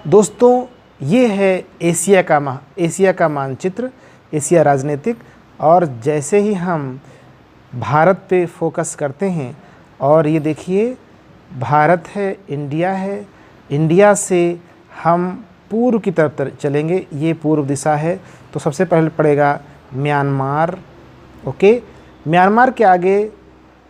दोस्तों ये है एशिया का मानचित्र, एशिया राजनीतिक। और जैसे ही हम भारत पे फोकस करते हैं और ये देखिए भारत है, इंडिया से हम पूर्व की तरफ चलेंगे, ये पूर्व दिशा है। तो सबसे पहले पड़ेगा म्यांमार। ओके, म्यांमार के आगे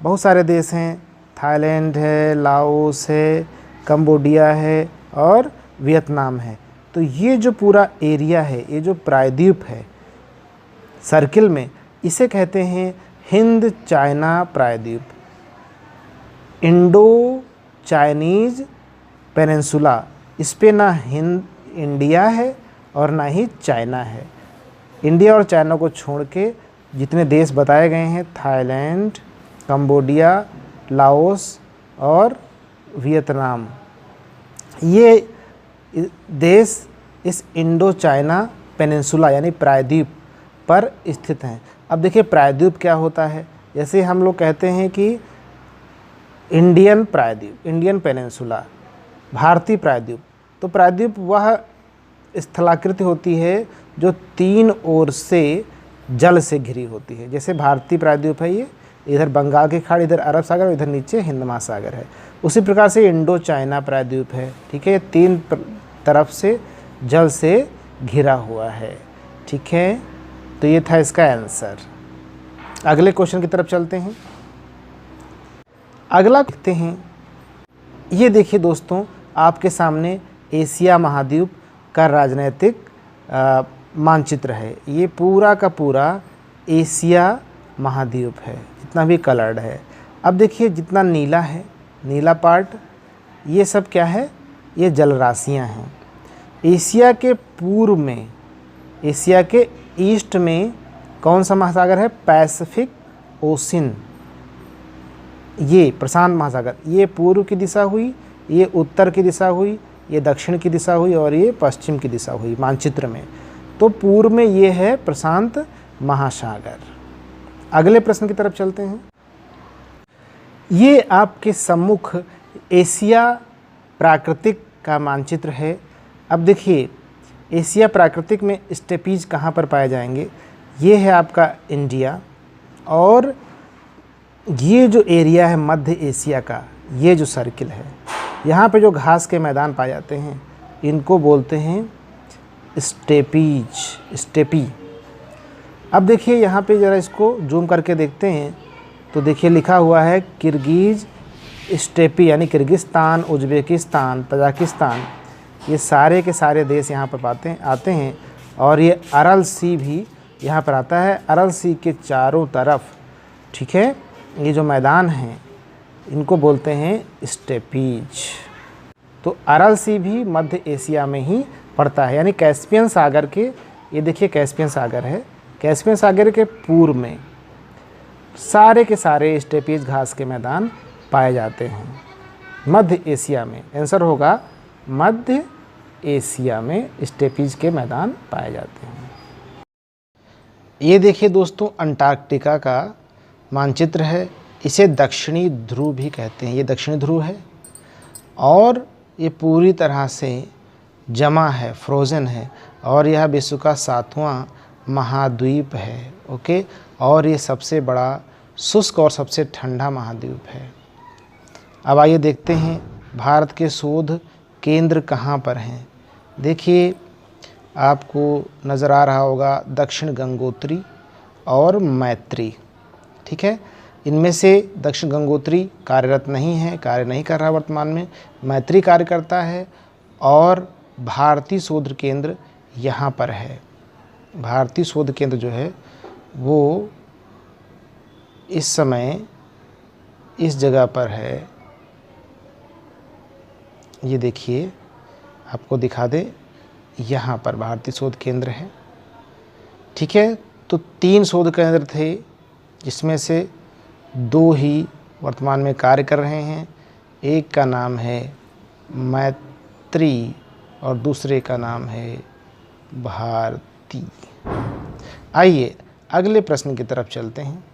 बहुत सारे देश हैं, थाईलैंड है, लाओस है, कंबोडिया है और वियतनाम है। तो ये जो पूरा एरिया है, ये जो प्रायद्वीप है सर्किल में, इसे कहते हैं हिंद चाइना प्रायद्वीप, इंडो चाइनीज पेनिनसुला। इस पे ना इंडिया है और ना ही चाइना है। इंडिया और चाइना को छोड़ के जितने देश बताए गए हैं, थाईलैंड, कंबोडिया, लाओस और वियतनाम, ये देश इस इंडो चाइना पेनिनसुला यानी प्रायद्वीप पर स्थित हैं। अब देखिए प्रायद्वीप क्या होता है। जैसे हम लोग कहते हैं कि इंडियन प्रायद्वीप, इंडियन पेनिनसुला, भारतीय प्रायद्वीप। तो प्रायद्वीप वह स्थलाकृति होती है जो तीन ओर से जल से घिरी होती है। जैसे भारतीय प्रायद्वीप है, ये इधर बंगाल की खाड़ी, इधर अरब सागर, इधर नीचे हिंद महासागर है। उसी प्रकार से इंडो चाइना प्रायद्वीप है, ठीक है, तीन तरफ से जल से घिरा हुआ है, ठीक है। तो ये था इसका आंसर। अगले क्वेश्चन की तरफ चलते हैं। अगला देखते हैं। ये देखिए दोस्तों, आपके सामने एशिया महाद्वीप का राजनीतिक मानचित्र है। ये पूरा का पूरा एशिया महाद्वीप है, जितना भी कलर्ड है। अब देखिए जितना नीला है, नीला पार्ट, ये सब क्या है, ये जलराशियां हैं। एशिया के पूर्व में, एशिया के ईस्ट में कौन सा महासागर है, पैसिफिक ओशन, ये प्रशांत महासागर। ये पूर्व की दिशा हुई, ये उत्तर की दिशा हुई, ये दक्षिण की दिशा हुई और ये पश्चिम की दिशा हुई मानचित्र में। तो पूर्व में ये है प्रशांत महासागर। अगले प्रश्न की तरफ चलते हैं। ये आपके सम्मुख एशिया प्राकृतिक का मानचित्र है। अब देखिए एशिया प्राकृतिक में स्टेपीज कहाँ पर पाए जाएंगे। ये है आपका इंडिया, और ये जो एरिया है मध्य एशिया का, ये जो सर्किल है, यहाँ पे जो घास के मैदान पाए जाते हैं, इनको बोलते हैं स्टेपी। अब देखिए यहाँ पे ज़रा इसको जूम करके देखते हैं तो देखिए लिखा हुआ है किर्गिज स्टेपी, यानी किर्गिस्तान, उज्बेकिस्तान, तजाकिस्तान, ये सारे के सारे देश यहाँ पर आते हैं। और ये अरल सी भी यहाँ पर आता है। अरल सी के चारों तरफ, ठीक है, ये जो मैदान हैं इनको बोलते हैं स्टेपीज। तो अरल सी भी मध्य एशिया में ही पड़ता है, यानी कैस्पियन सागर के, ये देखिए कैस्पियन सागर है, कैस्पियन सागर के पूर्व में सारे के सारे स्टेपीज घास के मैदान पाए जाते हैं मध्य एशिया में। आंसर होगा मध्य एशिया में स्टेपीज के मैदान पाए जाते हैं। ये देखिए दोस्तों अंटार्कटिका का मानचित्र है। इसे दक्षिणी ध्रुव भी कहते हैं। ये दक्षिणी ध्रुव है और ये पूरी तरह से जमा है, फ्रोज़न है, और यह विश्व का 7वां महाद्वीप है। ओके, और ये सबसे बड़ा शुष्क और सबसे ठंडा महाद्वीप है। अब आइए देखते हैं भारत के शोध केंद्र कहाँ पर हैं। देखिए आपको नज़र आ रहा होगा दक्षिण गंगोत्री और मैत्री, ठीक है। इनमें से दक्षिण गंगोत्री कार्यरत नहीं है, कार्य नहीं कर रहा वर्तमान में। मैत्री कार्य करता है और भारतीय शोध केंद्र यहाँ पर है। भारतीय शोध केंद्र जो है वो इस समय इस जगह पर है। ये देखिए आपको दिखा दे, यहाँ पर भारतीय शोध केंद्र है, ठीक है। तो 3 शोध केंद्र थे, जिसमें से 2 ही वर्तमान में कार्य कर रहे हैं। एक का नाम है मैत्री और दूसरे का नाम है भारती। आइए अगले प्रश्न की तरफ चलते हैं।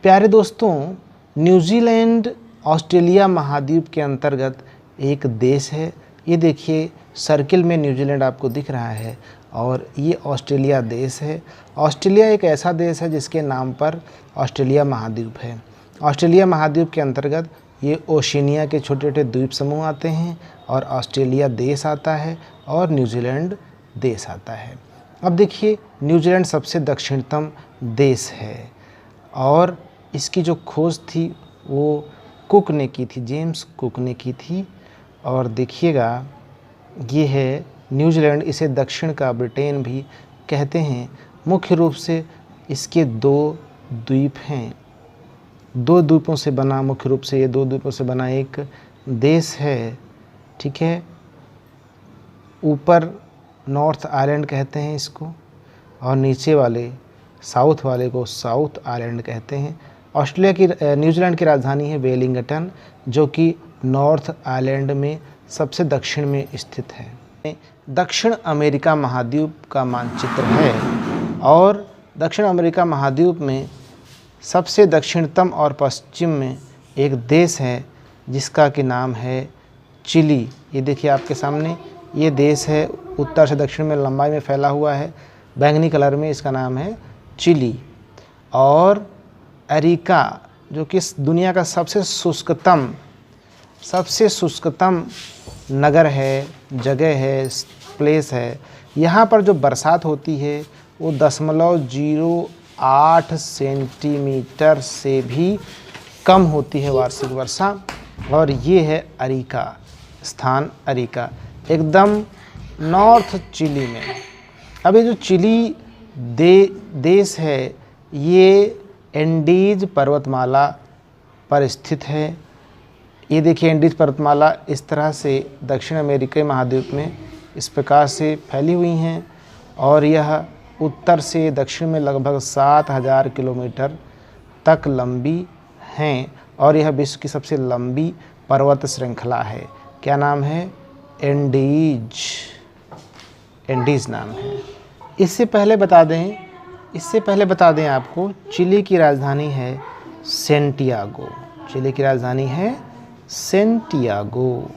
प्यारे दोस्तों, न्यूजीलैंड ऑस्ट्रेलिया महाद्वीप के अंतर्गत एक देश है। ये देखिए सर्किल में न्यूजीलैंड आपको दिख रहा है और ये ऑस्ट्रेलिया देश है। ऑस्ट्रेलिया एक ऐसा देश है जिसके नाम पर ऑस्ट्रेलिया महाद्वीप है। ऑस्ट्रेलिया महाद्वीप के अंतर्गत ये ओशिनिया के छोटे छोटे द्वीप समूह आते हैं और ऑस्ट्रेलिया देश आता है और न्यूजीलैंड देश आता है। अब देखिए, न्यूजीलैंड सबसे दक्षिणतम देश है और इसकी जो खोज थी वो कुक ने की थी, जेम्स कुक ने की थी। और देखिएगा, ये है न्यूजीलैंड, इसे दक्षिण का ब्रिटेन भी कहते हैं। मुख्य रूप से इसके 2 द्वीप हैं, 2 द्वीपों से बना, मुख्य रूप से ये 2 द्वीपों से बना एक देश है, ठीक है। ऊपर नॉर्थ आइलैंड कहते हैं इसको और नीचे वाले साउथ वाले को साउथ आइलैंड कहते हैं। न्यूजीलैंड की राजधानी है वेलिंगटन, जो कि नॉर्थ आइलैंड में सबसे दक्षिण में स्थित है। दक्षिण अमेरिका महाद्वीप का मानचित्र है और दक्षिण अमेरिका महाद्वीप में सबसे दक्षिणतम और पश्चिम में एक देश है जिसका कि नाम है चिली। ये देखिए आपके सामने, ये देश है, उत्तर से दक्षिण में लंबाई में फैला हुआ है, बैंगनी कलर में, इसका नाम है चिली। और अरिका, जो कि दुनिया का सबसे शुष्कतम नगर है, जगह है, प्लेस है। यहाँ पर जो बरसात होती है वो 0.08 सेंटीमीटर से भी कम होती है वार्षिक वर्षा। और ये है अरिका, स्थान अरिका, एकदम नॉर्थ चिली में। अब ये जो चिली देश है ये एंडीज पर्वतमाला पर स्थित है। ये देखिए, एंडीज पर्वतमाला इस तरह से दक्षिण अमेरिकी महाद्वीप में इस प्रकार से फैली हुई हैं और यह उत्तर से दक्षिण में लगभग 7000 किलोमीटर तक लंबी हैं और यह विश्व की सबसे लंबी पर्वत श्रृंखला है। क्या नाम है? एंडीज नाम है। इससे पहले बता दें आपको, चिली की राजधानी है सेंटियागो। चिली की राजधानी है सेंटियागो।